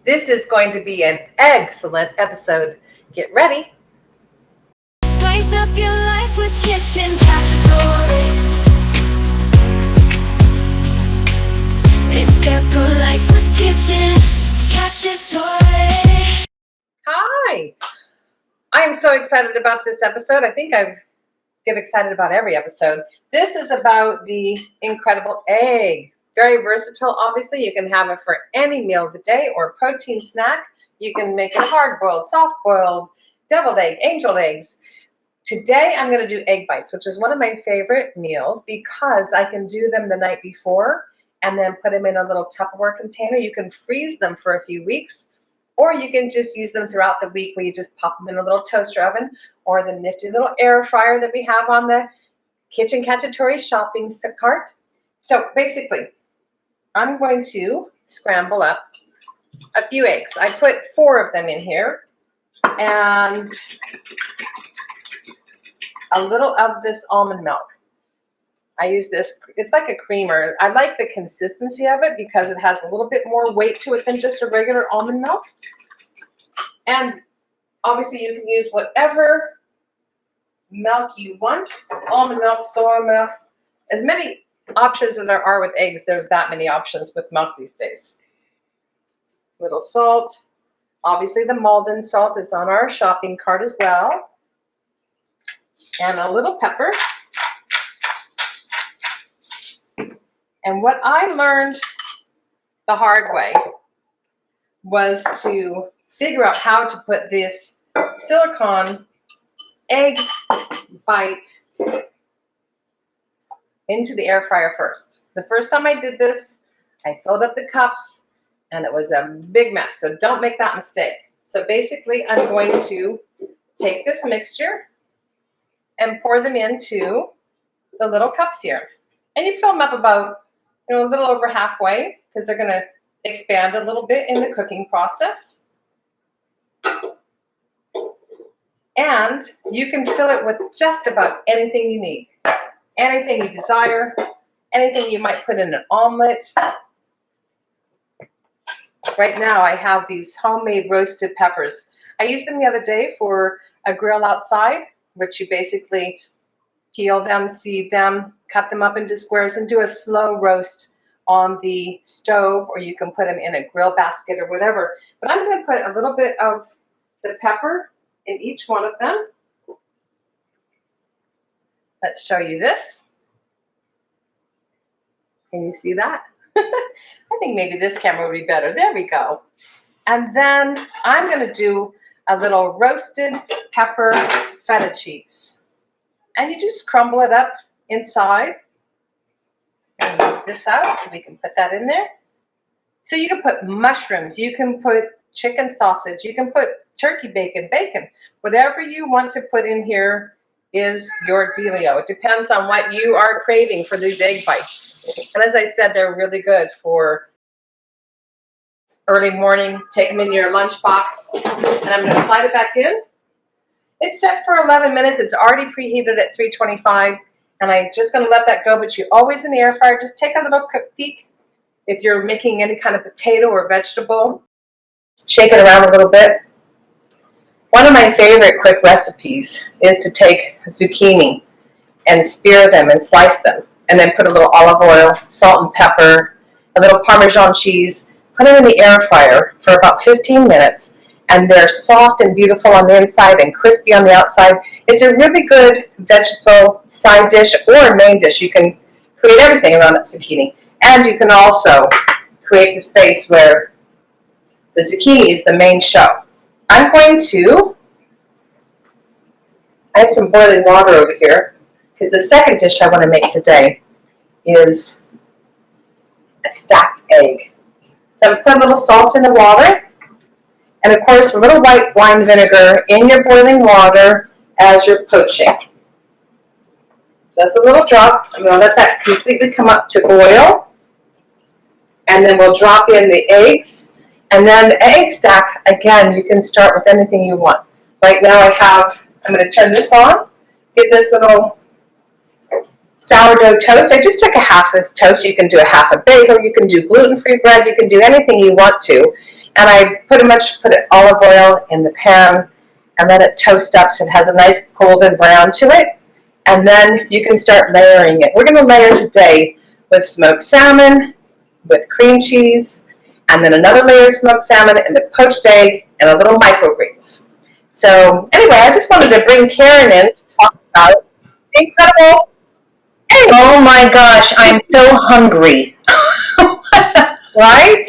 This is going to be an excellent episode. Get ready. Spice up your life with kitchen Cacciatore. It's got good life with kitchen Cacciatore. Hi. I am so excited about this episode. I think I get excited about every episode. This is about the incredible egg. Very versatile, obviously. You can have it for any meal of the day or protein snack. You can make it hard-boiled, soft-boiled, deviled egg, angel eggs. Today, I'm going to do egg bites, which is one of my favorite meals because I can do them the night before and then put them in a little Tupperware container. You can freeze them for a few weeks, or you can just use them throughout the week where you just pop them in a little toaster oven or the nifty little air fryer that we have on the Kitchen Cacciatore shopping cart. So basically, I'm going to scramble up a few eggs. I put 4 of them in here and a little of this almond milk. I use this, it's like a creamer. I like the consistency of it because it has a little bit more weight to it than just a regular almond milk. And obviously you can use whatever milk you want, almond milk, soy milk, as many options as there are with eggs. There's that many options with milk these days. Little salt. Obviously the Maldon salt is on our shopping cart as well. And a little pepper. And what I learned the hard way was to figure out how to put this silicone egg bite into the air fryer first. The first time I did this, I filled up the cups and it was a big mess. So don't make that mistake. So basically I'm going to take this mixture and pour them into the little cups here. And you fill them up about, a little over halfway because they're going to expand a little bit in the cooking process. And you can fill it with just about anything you need. Anything you desire, anything you might put in an omelet. Right now I have these homemade roasted peppers. I used them the other day for a grill outside, which you basically peel them, seed them, cut them up into squares and do a slow roast on the stove, or you can put them in a grill basket or whatever. But I'm going to put a little bit of the pepper in each one of them. Let's show you this. Can you see that? I think maybe this camera would be better. There we go. And then I'm going to do a little roasted pepper feta cheese. And you just crumble it up inside. And move this out so we can put that in there. So you can put mushrooms. You can put chicken sausage. You can put turkey bacon, whatever you want to put in here is your dealio. It depends on what you are craving for these egg bites. And as I said, they're really good for early morning. Take them in your lunch box. And I'm going to slide it back in. It's set for 11 minutes. It's already preheated at 325. And I'm just going to let that go. But you always in the air fryer, just take a little peek. If you're making any kind of potato or vegetable, shake it around a little bit. One of my favorite quick recipes is to take zucchini and spear them and slice them, and then put a little olive oil, salt and pepper, a little Parmesan cheese, put them in the air fryer for about 15 minutes, and they're soft and beautiful on the inside and crispy on the outside. It's a really good vegetable side dish or main dish. You can create everything around that zucchini, and you can also create the space where the zucchini is the main show. I'm going to, I have some boiling water over here, because the second dish I want to make today is a stacked egg. So I'm going to put a little salt in the water, and of course a little white wine vinegar in your boiling water as you're poaching. Just a little drop. I'm going to let that completely come up to boil, and then we'll drop in the eggs. And then the egg stack, again, you can start with anything you want. Right now I'm going to turn this on, get this little sourdough toast. I just took a half a toast. You can do a half a bagel. You can do gluten-free bread. You can do anything you want to. And I pretty much put olive oil in the pan and let it toast up so it has a nice golden brown to it. And then you can start layering it. We're going to layer today with smoked salmon, with cream cheese, and then another layer of smoked salmon and the poached egg and a little microgreens. So anyway, I just wanted to bring Karen in to talk about the incredible egg. Oh my gosh, I'm so hungry. Right?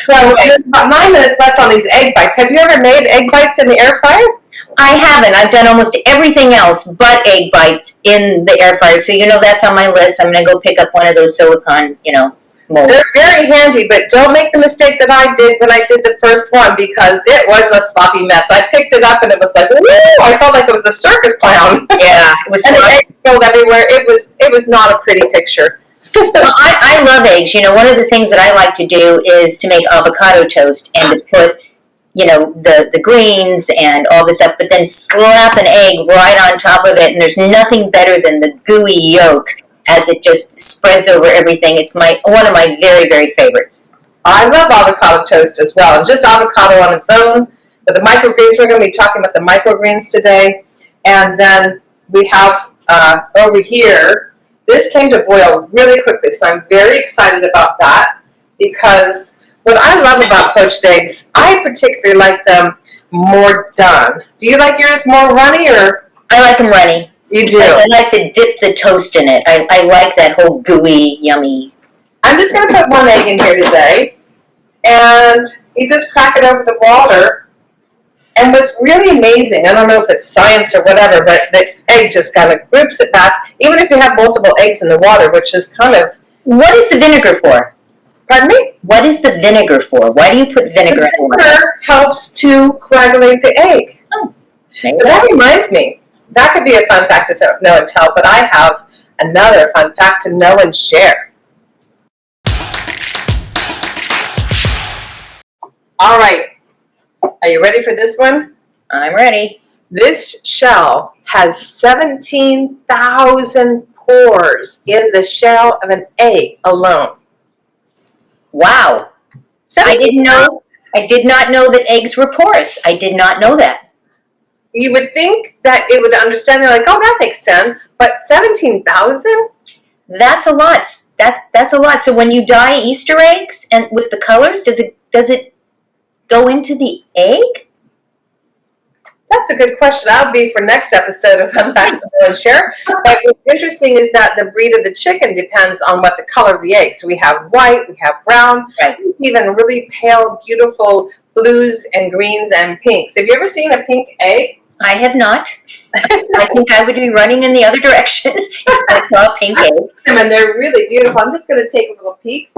So there's about 9 minutes left on these egg bites. Have you ever made egg bites in the air fryer? I haven't. I've done almost everything else but egg bites in the air fryer. So, that's on my list. I'm going to go pick up one of those silicone, molds. They're very handy, but don't make the mistake that I did when I did the first one because it was a sloppy mess. I picked it up and it was like, woo! I felt like it was a circus clown. Yeah, it was. And the eggs spilled everywhere. It was not a pretty picture. Well, I love eggs. One of the things that I like to do is to make avocado toast and to put, the greens and all this stuff, but then slap an egg right on top of it, and there's nothing better than the gooey yolk as it just spreads over everything. It's one of my very, very favorites. I love avocado toast as well, and just avocado on its own. But the microgreens, we're going to be talking about the microgreens today. And then we have over here, this came to boil really quickly, so I'm very excited about that because what I love about poached eggs, I particularly like them more done. Do you like yours more runny or? I like them runny. You do? Because I like to dip the toast in it. I like that whole gooey, yummy. I'm just going to put one egg in here today, and you just crack it over the water. And what's really amazing, I don't know if it's science or whatever, but the egg just kind of groups it back, even if you have multiple eggs in the water, which is kind of... What is the vinegar for? Pardon me? What is the vinegar for? Why do you put vinegar in the water? Vinegar helps to coagulate the egg. Oh, but that reminds me, that could be a fun fact to know and tell, but I have another fun fact to know and share. All right. Are you ready for this one? I'm ready. This shell has 17,000 pores in the shell of an egg alone. Wow. I did not know that eggs were porous. I did not know that. You would think that it would understand. They're like, oh, that makes sense. But 17,000? That's a lot. That's a lot. So when you dye Easter eggs and with the colors, does it go into the egg? That's a good question. That'll be for next episode of Fun Facts to Know and Share. But what's interesting is that the breed of the chicken depends on what the color of the egg. So we have white, we have brown, right. Even really pale, beautiful blues and greens and pinks. Have you ever seen a pink egg? I have not. I think I would be running in the other direction if I saw a pink egg. And they're really beautiful. I'm just going to take a little peek.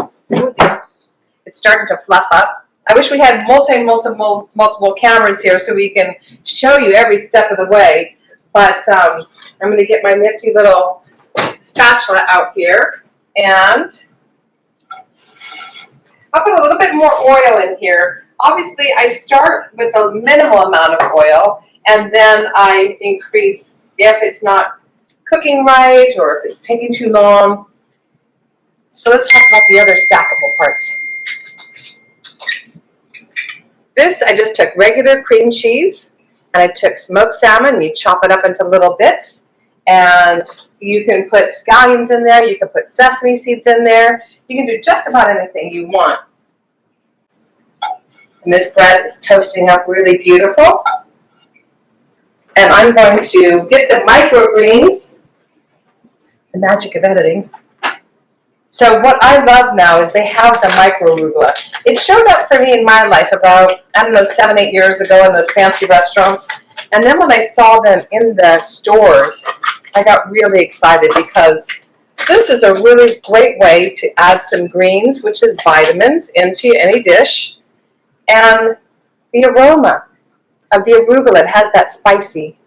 It's starting to fluff up. I wish we had multiple cameras here so we can show you every step of the way. But I'm going to get my nifty little spatula out here, and I'll put a little bit more oil in here. Obviously, I start with a minimal amount of oil, and then I increase if it's not cooking right or if it's taking too long. So let's talk about the other stackable parts. This, I just took regular cream cheese, and I took smoked salmon, and you chop it up into little bits, and you can put scallions in there, you can put sesame seeds in there, you can do just about anything you want. And this bread is toasting up really beautiful. And I'm going to get the microgreens, the magic of editing. So what I love now is they have the micro-arugula. It showed up for me in my life about, 7-8 years ago in those fancy restaurants. And then when I saw them in the stores, I got really excited because this is a really great way to add some greens, which is vitamins, into any dish. And the aroma of the arugula, it has that spicy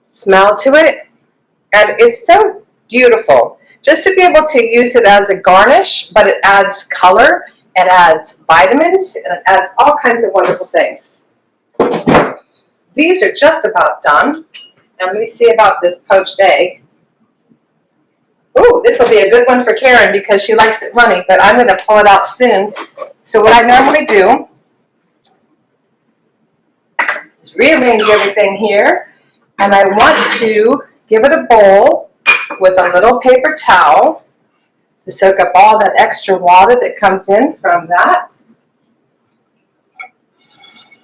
smell to it. And it's so beautiful. Just to be able to use it as a garnish, but it adds color, it adds vitamins, and it adds all kinds of wonderful things. These are just about done. And let me see about this poached egg. Ooh, this will be a good one for Karen because she likes it runny, but I'm going to pull it out soon. So what I normally do Just rearrange everything here. And I want to give it a bowl with a little paper towel to soak up all that extra water that comes in from that.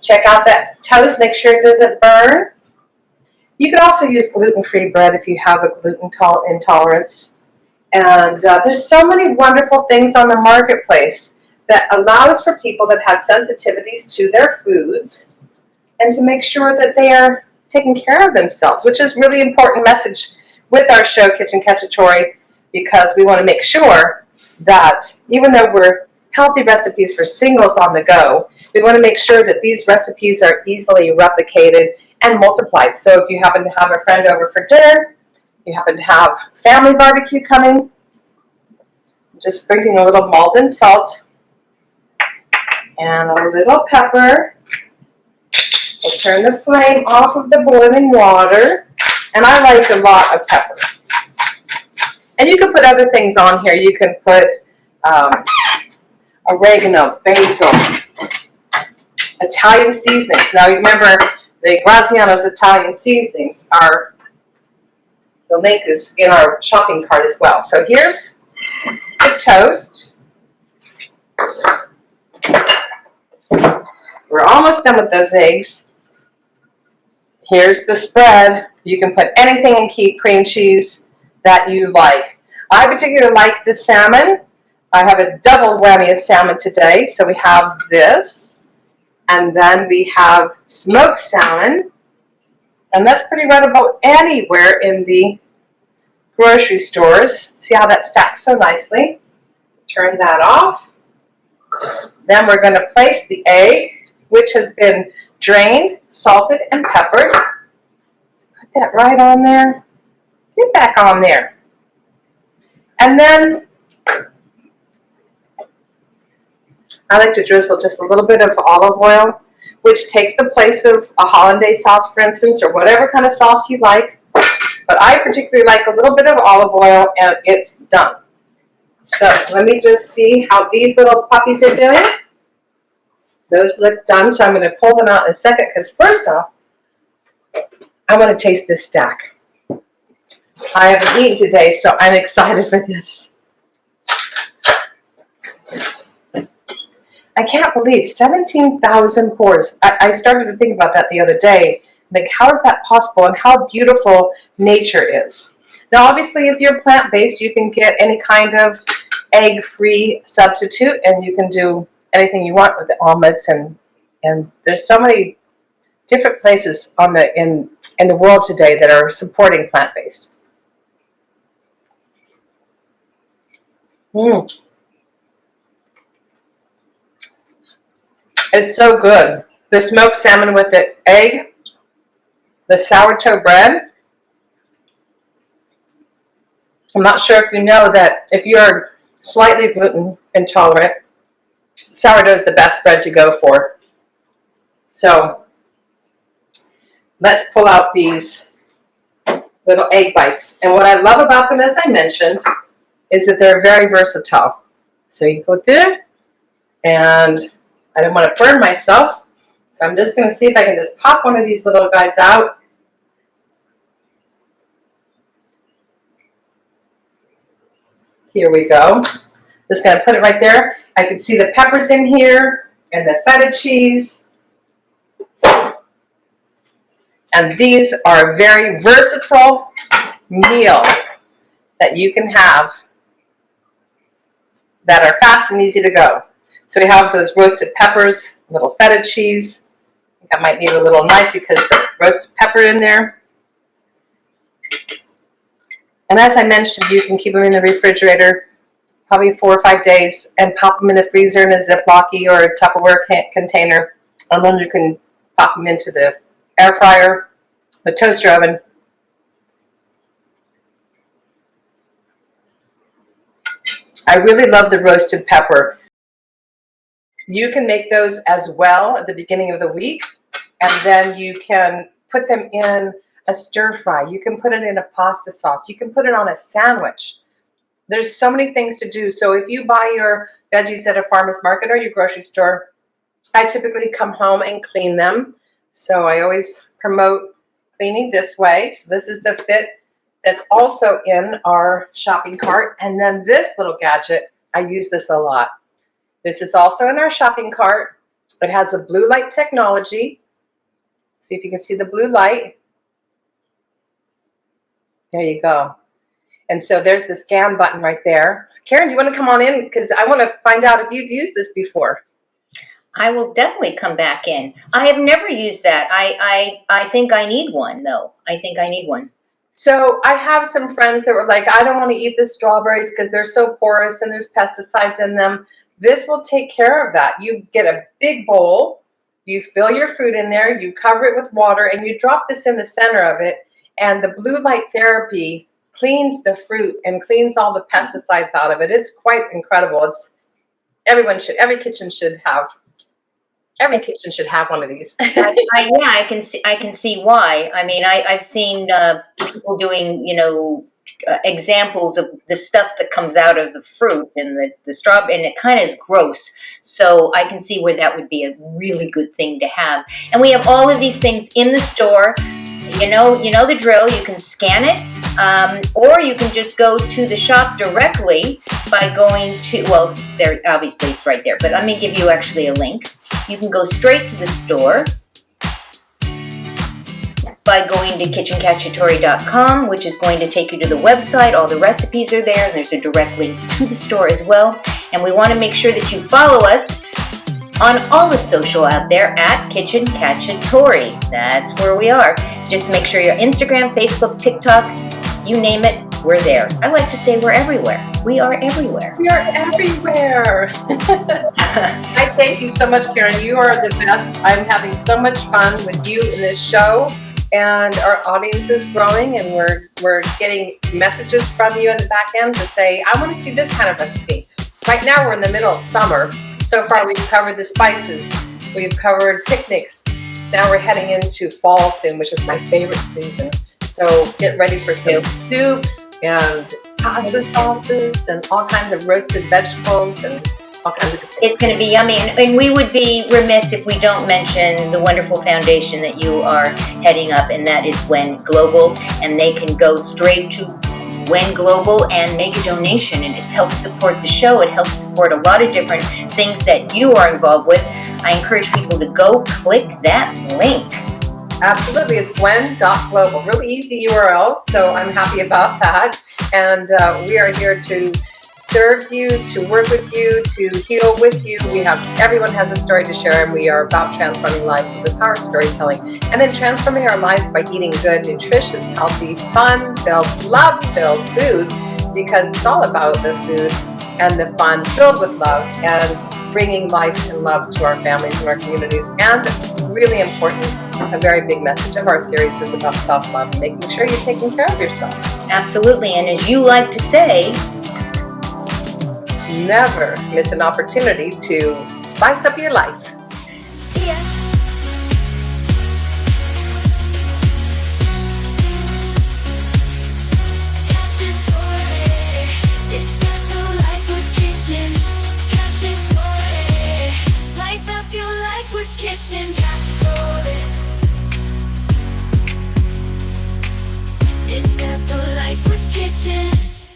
Check out that toast, make sure it doesn't burn. You can also use gluten-free bread if you have a gluten intolerance. And there's so many wonderful things on the marketplace that allows for people that have sensitivities to their foods and to make sure that they are taking care of themselves, which is really important message with our show, Kitchen Cacciatore, because we want to make sure that even though we're healthy recipes for singles on the go, we want to make sure that these recipes are easily replicated and multiplied. So if you happen to have a friend over for dinner, you happen to have family barbecue coming, just sprinkling a little Maldon salt and a little pepper. We'll turn the flame off of the boiling water, and I like a lot of pepper. And you can put other things on here. You can put oregano, basil, Italian seasonings. Now remember, the Graziano's Italian seasonings are, the link is in our shopping cart as well. So here's the toast. We're almost done with those eggs. Here's the spread. You can put anything in cream cheese that you like. I particularly like the salmon. I have a double whammy of salmon today. So we have this, and then we have smoked salmon, and that's pretty readable anywhere in the grocery stores. See how that stacks so nicely? Turn that off. Then we're going to place the egg, which has been drained, salted, and peppered. Put that right on there. Get back on there. And then I like to drizzle just a little bit of olive oil, which takes the place of a hollandaise sauce, for instance, or whatever kind of sauce you like. But I particularly like a little bit of olive oil, and it's done. So let me just see how these little puppies are doing. Those look done, so I'm going to pull them out in a second, because first off, I want to taste this stack. I haven't eaten today, so I'm excited for this. I can't believe 17,000 pores. I started to think about that the other day. Like, how is that possible, and how beautiful nature is? Now, obviously, if you're plant-based, you can get any kind of egg-free substitute, and you can do anything you want with the omelets, and there's so many different places in the world today that are supporting plant-based. It's so good. The smoked salmon with the egg, the sourdough bread. I'm not sure if you know that if you're slightly gluten intolerant, sourdough is the best bread to go for. So let's pull out these little egg bites. And what I love about them, as I mentioned, is that they're very versatile. So you go there, and I don't want to burn myself, so I'm just going to see if I can just pop one of these little guys out. Here we go. Just going to put it right there. I can see the peppers in here and the feta cheese. And these are a very versatile meal that you can have that are fast and easy to go. So we have those roasted peppers, a little feta cheese. I think I might need a little knife because the roasted pepper in there. And as I mentioned, you can keep them in the refrigerator probably 4 or 5 days and pop them in the freezer in a Ziploc-y or a Tupperware container. And then you can pop them into the air fryer, the toaster oven. I really love the roasted pepper. You can make those as well at the beginning of the week, and then you can put them in a stir fry. You can put it in a pasta sauce. You can put it on a sandwich. There's so many things to do. So if you buy your veggies at a farmer's market or your grocery store, I typically come home and clean them So I always promote cleaning this way. So this is the fit that's also in our shopping cart. And then this little gadget, I use this a lot. This is also in our shopping cart. It has a blue light technology. See if you can see the blue light. There you go. And so there's the scan button right there. Karen, do you want to come on in? Because I want to find out if you've used this before. I will definitely come back in. I have never used that. I think I need one, though. I think I need one. So I have some friends that were like, I don't want to eat the strawberries because they're so porous and there's pesticides in them. This will take care of that. You get a big bowl, you fill your fruit in there, you cover it with water, and you drop this in the center of it. And the blue light therapy cleans the fruit and cleans all the pesticides out of it. It's quite incredible. Every kitchen should have one of these. Yeah, I can see why. I mean, I've seen people doing, examples of the stuff that comes out of the fruit and the strawberry, and it kind of is gross. So I can see where that would be a really good thing to have. And we have all of these things in the store. You know the drill. You can scan it, or you can just go to the shop directly by going to, well, there obviously it's right there, but let me give you actually a link. You can go straight to the store by going to kitchencacciatore.com, which is going to take you to the website. All the recipes are there, and there's a direct link to the store as well. And we want to make sure that you follow us on all the social out there at Kitchen Cacciatore. That's where we are. Just make sure you're Instagram, Facebook, TikTok, you name it, we're there. I like to say we're everywhere. We are everywhere. We are everywhere. I thank you so much, Karen. You are the best. I'm having so much fun with you in this show, and our audience is growing, and we're getting messages from you in the back end to say, I want to see this kind of recipe. Right now we're in the middle of summer. So far we've covered the spices. We've covered picnics. Now we're heading into fall soon, which is my favorite season. So get ready for some soups and pasta sauces and all kinds of roasted vegetables and all kinds of good things. It's going to be yummy. And we would be remiss if we don't mention the wonderful foundation that you are heading up, and that is When Global. And they can go straight to When Global and make a donation, and it helps support the show. It helps support a lot of different things that you are involved with. I encourage people to go click that link. Absolutely, it's when.global. Really easy URL, so I'm happy about that. And we are here to serve you, to work with you, to heal with you. Everyone has a story to share, and we are about transforming lives with the power of storytelling, and then transforming our lives by eating good, nutritious, healthy, fun-filled, love-filled food, because it's all about the food and the fun filled with love and bringing life and love to our families and our communities. And really important, a very big message of our series is about self-love, making sure you're taking care of yourself. Absolutely, and as you like to say, never miss an opportunity to spice up your life. see ya. Cacciatore, it's not the life with kitchen. Cacciatore, spice up your life with kitchen. Cacciatore, it's not the life with kitchen.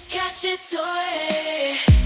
Cacciatore.